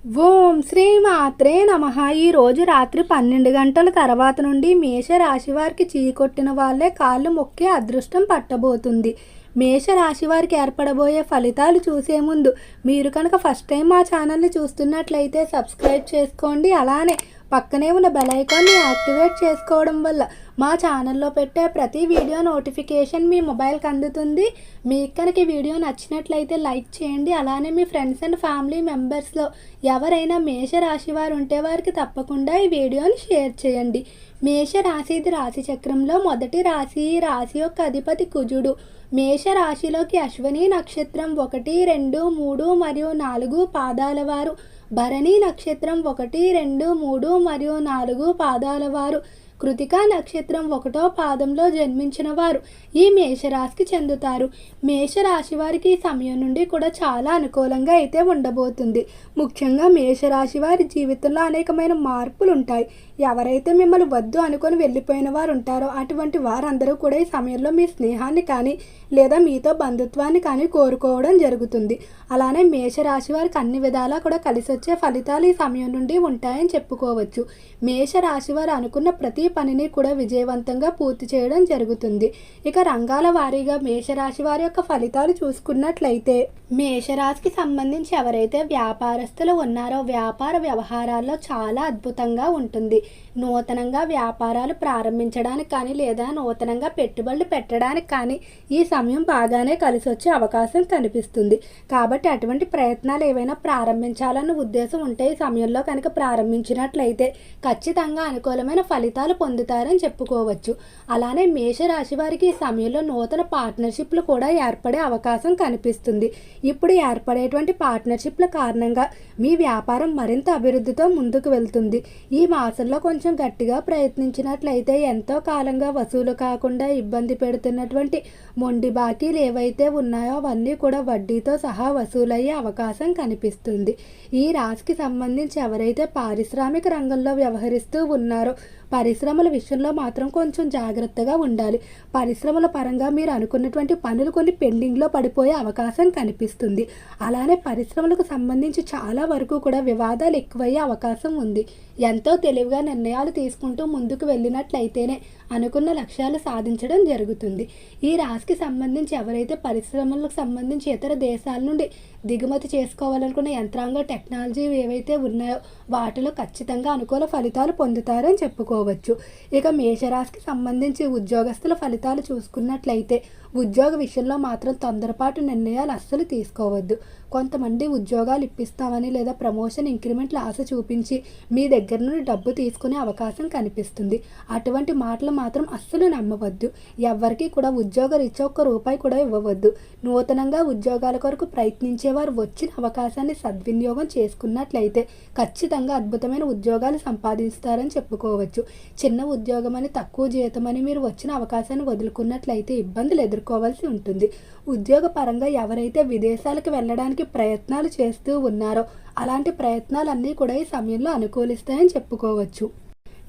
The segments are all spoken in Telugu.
ఓం శ్రీ మాత్రే నమః. ఈరోజు రాత్రి 12 గంటల తర్వాత నుండి మేషరాశి వారికి చీకొట్టిన వాళ్ళే కాళ్ళు మొక్కే అదృష్టం పట్టబోతుంది. మేషరాశి వారికి ఏర్పడబోయే ఫలితాలు చూసే ముందు మీరు కనుక ఫస్ట్ టైం మా ఛానల్ని చూస్తున్నట్లయితే సబ్స్క్రైబ్ చేసుకోండి. అలానే పక్కనే ఉన్న బెల్ ఐకాన్ని యాక్టివేట్ చేసుకోవడం వల్ల మా ఛానల్లో పెట్టే ప్రతి వీడియో నోటిఫికేషన్ మీ మొబైల్కి అందుతుంది. మీకు కనుక ఈ వీడియో నచ్చినట్లయితే లైక్ చేయండి. అలానే మీ ఫ్రెండ్స్ అండ్ ఫ్యామిలీ మెంబర్స్లో ఎవరైనా మేషరాశి వారు ఉంటే వారికి తప్పకుండా ఈ వీడియోని షేర్ చేయండి. మేషరాశిది రాశి చక్రంలో మొదటి రాశి. ఈ రాశి యొక్క అధిపతి కుజుడు. మేషరాశిలోకి అశ్విని నక్షత్రం 1, 2, 3 మరియు 4 పాదాల వారు, భరణి నక్షత్రం 1, 2, 3 మరియు 4 పాదాల వారు, కృతికా నక్షత్రం 1వ పాదంలో జన్మించిన వారు ఈ మేషరాశికి చెందుతారు. మేషరాశి వారికి ఈ సమయం నుండి కూడా చాలా అనుకూలంగా అయితే ఉండబోతుంది. ముఖ్యంగా మేషరాశి వారి జీవితంలో అనేకమైన మార్పులు ఉంటాయి. ఎవరైతే మిమ్మల్ని వద్దు అనుకొని వెళ్ళిపోయిన వారు ఉంటారో అటువంటి వారందరూ కూడా ఈ సమయంలో మీ స్నేహాన్ని కానీ లేదా మీతో బంధుత్వాన్ని కానీ కోరుకోవడం జరుగుతుంది. అలానే మేషరాశి వారికి అన్ని విధాలా కూడా కలిసి వచ్చే ఫలితాలు ఈ సమయం నుండి ఉంటాయని చెప్పుకోవచ్చు. మేషరాశి వారు అనుకున్న ప్రతి పనిని కూడా విజయవంతంగా పూర్తి చేయడం జరుగుతుంది. ఇక రంగాల వారీగా మేషరాశి వారి యొక్క ఫలితాలు చూసుకున్నట్లయితే మేషరాశికి సంబంధించి ఎవరైతే వ్యాపారస్తులు ఉన్నారో వ్యాపార వ్యవహారాల్లో చాలా అద్భుతంగా ఉంటుంది. నూతనంగా వ్యాపారాలు ప్రారంభించడానికి కానీ లేదా నూతనంగా పెట్టుబడులు పెట్టడానికి కానీ ఈ సమయం బాగానే కలిసి వచ్చే అవకాశం కనిపిస్తుంది. కాబట్టి అటువంటి ప్రయత్నాలు ఏవైనా ప్రారంభించాలన్న ఉద్దేశం ఉంటే ఈ సమయంలో కనుక ప్రారంభించినట్లయితే ఖచ్చితంగా అనుకూలమైన ఫలితాలు పొందుతారని చెప్పుకోవచ్చు. అలానే మేషరాశి వారికి ఈ సమయంలో నూతన పార్ట్నర్షిప్లు కూడా ఏర్పడే అవకాశం కనిపిస్తుంది. ఇప్పుడు ఏర్పడేటువంటి పార్ట్నర్షిప్ల కారణంగా మీ వ్యాపారం మరింత అభివృద్ధితో ముందుకు వెళ్తుంది. ఈ మాసంలో కొంచెం గట్టిగా ప్రయత్నించినట్లయితే ఎంతో కాలంగా వసూలు కాకుండా ఇబ్బంది పెడుతున్నటువంటి మొండి బాకీలు ఏవైతే ఉన్నాయో అవన్నీ కూడా వడ్డీతో సహా వసూలయ్యే అవకాశం కనిపిస్తుంది. ఈ రాశికి సంబంధించి ఎవరైతే పారిశ్రామిక రంగంలో వ్యవహరిస్తూ ఉన్నారో పరిశ్రమల విషయంలో మాత్రం కొంచెం జాగ్రత్తగా ఉండాలి. పరిశ్రమల పరంగా మీరు అనుకున్నటువంటి పనులు కొన్ని పెండింగ్లో పడిపోయే అవకాశం కనిపిస్తుంది. అలానే పరిశ్రమలకు సంబంధించి చాలా వరకు కూడా వివాదాలు ఎక్కువయ్యే అవకాశం ఉంది. ఎంతో తెలివిగా నిర్ణయాలు తీసుకుంటూ ముందుకు వెళ్ళినట్లయితేనే అనుకున్న లక్ష్యాలు సాధించడం జరుగుతుంది. ఈ రాశికి సంబంధించి ఎవరైతే పరిశ్రమలకు సంబంధించి ఇతర దేశాల నుండి దిగుమతి చేసుకోవాలనుకున్న యంత్రాంగ టెక్నాలజీ ఏవైతే ఉన్నాయో వాటిలో ఖచ్చితంగా అనుకూల ఫలితాలు పొందుతారని చెప్పుకోవచ్చు. ఇక మేషరాశికి సంబంధించి ఉద్యోగస్తుల ఫలితాలు చూసుకున్నట్లయితే ఉద్యోగ విషయంలో మాత్రం తొందరపాటు నిర్ణయాలు అస్సలు తీసుకోవద్దు. కొంతమంది ఉద్యోగాలు ఇప్పిస్తామని లేదా ప్రమోషన్ ఇంక్రిమెంట్లు ఆశ చూపించి మీ దగ్గర నుండి డబ్బు తీసుకునే అవకాశం కనిపిస్తుంది. అటువంటి మాటలు మాత్రం అస్సలు నమ్మవద్దు. ఎవరికి కూడా ఉద్యోగ రీత్యా ₹1 కూడా ఇవ్వవద్దు. నూతనంగా ఉద్యోగాల కొరకు ప్రయత్నించేవారు వచ్చిన అవకాశాన్ని సద్వినియోగం చేసుకున్నట్లయితే ఖచ్చితంగా అద్భుతమైన ఉద్యోగాలు సంపాదిస్తారని చెప్పుకోవచ్చు. చిన్న ఉద్యోగం అని తక్కువ జీతమని మీరు వచ్చిన అవకాశాన్ని వదులుకున్నట్లయితే ఇబ్బందులు ఎదుర్కోవాల్సి ఉంటుంది. ఉద్యోగ పరంగా ఎవరైతే విదేశాలకు వెళ్ళడానికి ప్రయత్నాలు చేస్తూ ఉన్నారో అలాంటి ప్రయత్నాలన్నీ కూడా ఈ సమయంలో అనుకూలిస్తాయని చెప్పుకోవచ్చు.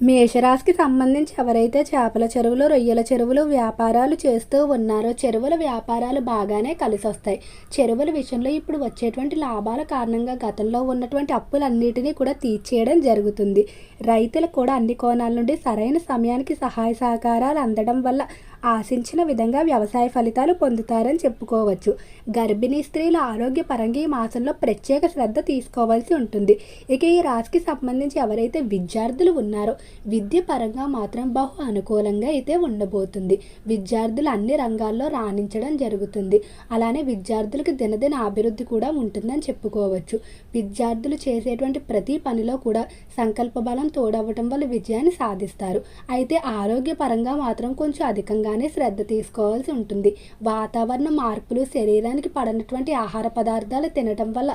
మేషరాశికి సంబంధించి ఎవరైతే చేపల చెరువులు రొయ్యల చెరువులు వ్యాపారాలు చేస్తూ ఉన్నారో చెరువుల వ్యాపారాలు బాగానే కలిసి వస్తాయి. చెరువుల విషయంలో ఇప్పుడు వచ్చేటువంటి లాభాల కారణంగా గతంలో ఉన్నటువంటి అప్పులన్నిటినీ కూడా తీర్చేయడం జరుగుతుంది. రైతులకు కూడా అన్ని కోణాల నుండి సరైన సమయానికి సహాయ సహకారాలు అందడం వల్ల ఆశించిన విధంగా వ్యవసాయ ఫలితాలు పొందుతారని చెప్పుకోవచ్చు. గర్భిణీ స్త్రీల ఆరోగ్యపరంగా ఈ మాసంలో ప్రత్యేక శ్రద్ధ తీసుకోవాల్సి ఉంటుంది. ఇక ఈ రాశికి సంబంధించి ఎవరైతే విద్యార్థులు ఉన్నారో విద్య పరంగా మాత్రం బహు అనుకూలంగా అయితే ఉండబోతుంది. విద్యార్థులు అన్ని రంగాల్లో రాణించడం జరుగుతుంది. అలానే విద్యార్థులకు దినదిన అభివృద్ధి కూడా ఉంటుందని చెప్పుకోవచ్చు. విద్యార్థులు చేసేటువంటి ప్రతి పనిలో కూడా సంకల్ప బలం తోడవటం వల్ల విజయాన్ని సాధిస్తారు. అయితే ఆరోగ్యపరంగా మాత్రం కొంచెం అధికంగానే శ్రద్ధ తీసుకోవాల్సి ఉంటుంది. వాతావరణ మార్పులు శరీరానికి పడనటువంటి ఆహార పదార్థాలు తినటం వల్ల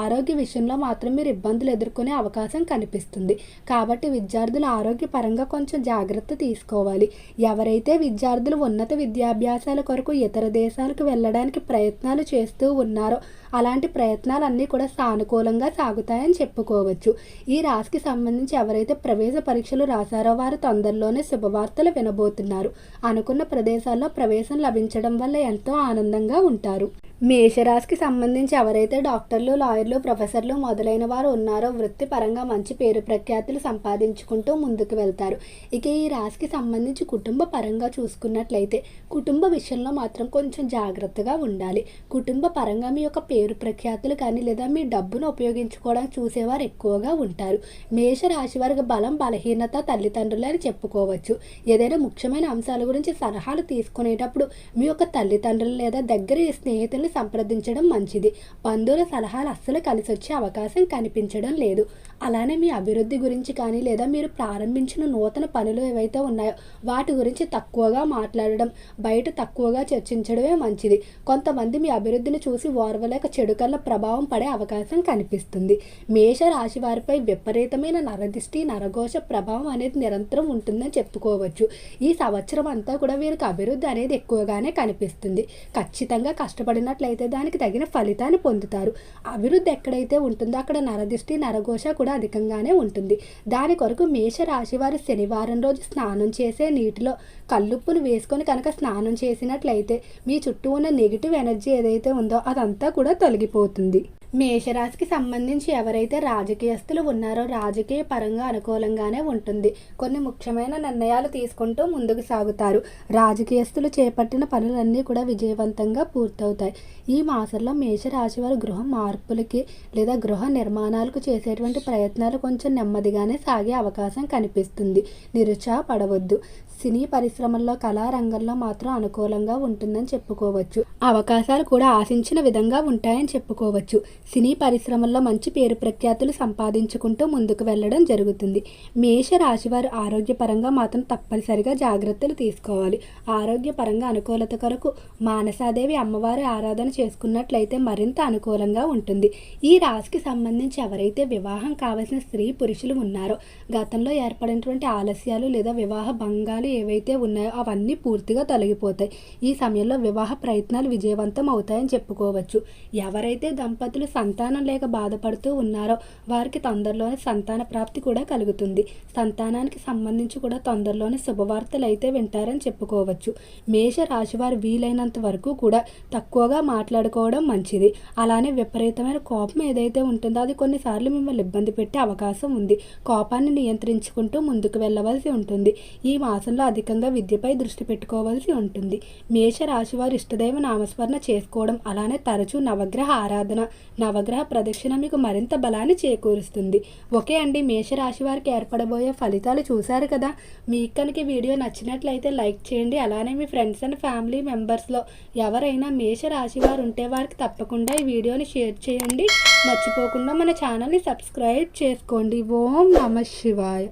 ఆరోగ్య విషయంలో మాత్రం మీరు ఇబ్బందులు ఎదుర్కొనే అవకాశం కనిపిస్తుంది. కాబట్టి విద్యార్థులు ఆరోగ్యపరంగా కొంచెం జాగ్రత్త తీసుకోవాలి. ఎవరైతే విద్యార్థులు ఉన్నత విద్యాభ్యాసాల కొరకు ఇతర దేశాలకు వెళ్ళడానికి ప్రయత్నాలు చేస్తూ ఉన్నారో అలాంటి ప్రయత్నాలన్నీ కూడా సానుకూలంగా సాగుతాయని చెప్పుకోవచ్చు. ఈ రాశికి సంబంధించి ఎవరైతే ప్రవేశ పరీక్షలు రాశారో వారు తొందరలోనే శుభవార్తలు వినబోతున్నారు. అనుకున్న ప్రదేశాల్లో ప్రవేశం లభించడం వల్ల ఎంతో ఆనందంగా ఉంటారు. మేషరాశికి సంబంధించి ఎవరైతే డాక్టర్లు, లాయర్లు, ప్రొఫెసర్లు మొదలైన వారు ఉన్నారో వృత్తిపరంగా మంచి పేరు ప్రఖ్యాతులు సంపాదించుకుంటూ ముందుకు వెళ్తారు. ఇక ఈ రాశికి సంబంధించి కుటుంబ పరంగా చూసుకున్నట్లయితే కుటుంబ విషయంలో మాత్రం కొంచెం జాగ్రత్తగా ఉండాలి. కుటుంబ పరంగా మీ యొక్క పేరు ప్రఖ్యాతులు కానీ లేదా మీ డబ్బును ఉపయోగించుకోవడానికి చూసేవారు ఎక్కువగా ఉంటారు. మేషరాశి వారికి బలం, బలహీనత తల్లిదండ్రులు అని చెప్పుకోవచ్చు. ఏదైనా ముఖ్యమైన అంశాల గురించి సలహాలు తీసుకునేటప్పుడు మీ యొక్క తల్లిదండ్రులు లేదా దగ్గర స్నేహితులు సంప్రదించడం మంచిది. బంధువుల సలహాలు అస్సలు కలిసి వచ్చే అవకాశం కనిపించడం లేదు. అలానే మీ అభివృద్ధి గురించి కానీ లేదా మీరు ప్రారంభించిన నూతన పనులు ఏవైతే ఉన్నాయో వాటి గురించి తక్కువగా మాట్లాడడం, బయట తక్కువగా చర్చించడమే మంచిది. కొంతమంది మీ అభివృద్ధిని చూసి ఓర్వలేక చెడు కళ్ళ ప్రభావం పడే అవకాశం కనిపిస్తుంది. మేష రాశి వారిపై విపరీతమైన నరదిష్టి, నరఘోష ప్రభావం అనేది నిరంతరం ఉంటుందని చెప్పుకోవచ్చు. ఈ సంవత్సరం అంతా కూడా వీరికి అభివృద్ధి అనేది ఎక్కువగానే కనిపిస్తుంది. ఖచ్చితంగా కష్టపడినట్లయితే దానికి తగిన ఫలితాన్ని పొందుతారు. అభివృద్ధి ఎక్కడైతే ఉంటుందో అక్కడ నరదిష్టి, నరఘోష కూడా అధికంగానే ఉంటుంది. దాని కొరకు మేషరాశి వారు శనివారం రోజు స్నానం చేసే నీటిలో కల్లుప్పును వేసుకొని కనుక స్నానం చేసినట్లయితే మీ చుట్టూ ఉన్న నెగిటివ్ ఎనర్జీ ఏదైతే ఉందో అదంతా కూడా తొలగిపోతుంది. మేషరాశికి సంబంధించి ఎవరైతే రాజకీయస్తులు ఉన్నారో రాజకీయ పరంగా అనుకూలంగానే ఉంటుంది. కొన్ని ముఖ్యమైన నిర్ణయాలు తీసుకుంటూ ముందుకు సాగుతారు. రాజకీయస్తులు చేపట్టిన పనులన్నీ కూడా విజయవంతంగా పూర్తవుతాయి. ఈ మాసంలో మేషరాశి వారు గృహ మార్పులకి లేదా గృహ నిర్మాణాలకు చేసేటువంటి ప్రయత్నాలు కొంచెం నెమ్మదిగానే సాగే అవకాశం కనిపిస్తుంది. నిరుత్సాహపడవద్దు. సినీ పరిశ్రమల్లో, కళారంగంలో మాత్రం అనుకూలంగా ఉంటుందని చెప్పుకోవచ్చు. అవకాశాలు కూడా ఆశించిన విధంగా ఉంటాయని చెప్పుకోవచ్చు. సినీ పరిశ్రమల్లో మంచి పేరు ప్రఖ్యాతులు సంపాదించుకుంటూ ముందుకు వెళ్ళడం జరుగుతుంది. మేష రాశివారు ఆరోగ్యపరంగా మాత్రం తప్పనిసరిగా జాగ్రత్తలు తీసుకోవాలి. ఆరోగ్యపరంగా అనుకూలత కొరకు మానసాదేవి అమ్మవారి ఆరాధన చేసుకున్నట్లయితే మరింత అనుకూలంగా ఉంటుంది. ఈ రాశికి సంబంధించి ఎవరైతే వివాహం కావలసిన స్త్రీ పురుషులు ఉన్నారో గతంలో ఏర్పడినటువంటి ఆలస్యాలు లేదా వివాహ భంగాలు ఏవైతే ఉన్నాయో అవన్నీ పూర్తిగా తొలగిపోతాయి. ఈ సమయంలో వివాహ ప్రయత్నాలు విజయవంతం అవుతాయని చెప్పుకోవచ్చు. ఎవరైతే దంపతులు సంతానం లేక బాధపడుతూ ఉన్నారో వారికి తొందరలోనే సంతాన ప్రాప్తి కూడా కలుగుతుంది. సంతానానికి సంబంధించి కూడా తొందరలోనే శుభవార్తలు అయితే వింటారని చెప్పుకోవచ్చు. మేష రాశి వారు వీలైనంత వరకు కూడా తక్కువగా మాట్లాడుకోవడం మంచిది. అలానే విపరీతమైన కోపం ఏదైతే ఉంటుందో అది కొన్నిసార్లు మిమ్మల్ని ఇబ్బంది పెట్టే అవకాశం ఉంది. కోపాన్ని నియంత్రించుకుంటూ ముందుకు వెళ్ళవలసి ఉంటుంది. ఈ మాసంలో అధికంగా విద్యపై దృష్టి పెట్టుకోవాల్సి ఉంటుంది. మేష రాశి వారు ఇష్టదైవ నామస్మరణ చేసుకోవడం, అలానే తరచూ నవగ్రహ ఆరాధన, నవగ్రహ ప్రదక్షిణ మీకు మరింత బలాన్ని చేకూరుస్తుంది. ఓకే అండి, మేషరాశి వారికి ఏర్పడబోయే ఫలితాలు చూశారు కదా. మీకు కనుక వీడియో నచ్చినట్లయితే లైక్ చేయండి. అలానే మీ ఫ్రెండ్స్ అండ్ ఫ్యామిలీ మెంబర్స్లో ఎవరైనా మేషరాశి వారు ఉంటే వారికి తప్పకుండా ఈ వీడియోని షేర్ చేయండి. మర్చిపోకుండా మన ఛానల్ని సబ్స్క్రైబ్ చేసుకోండి. ఓం నమః శివాయ.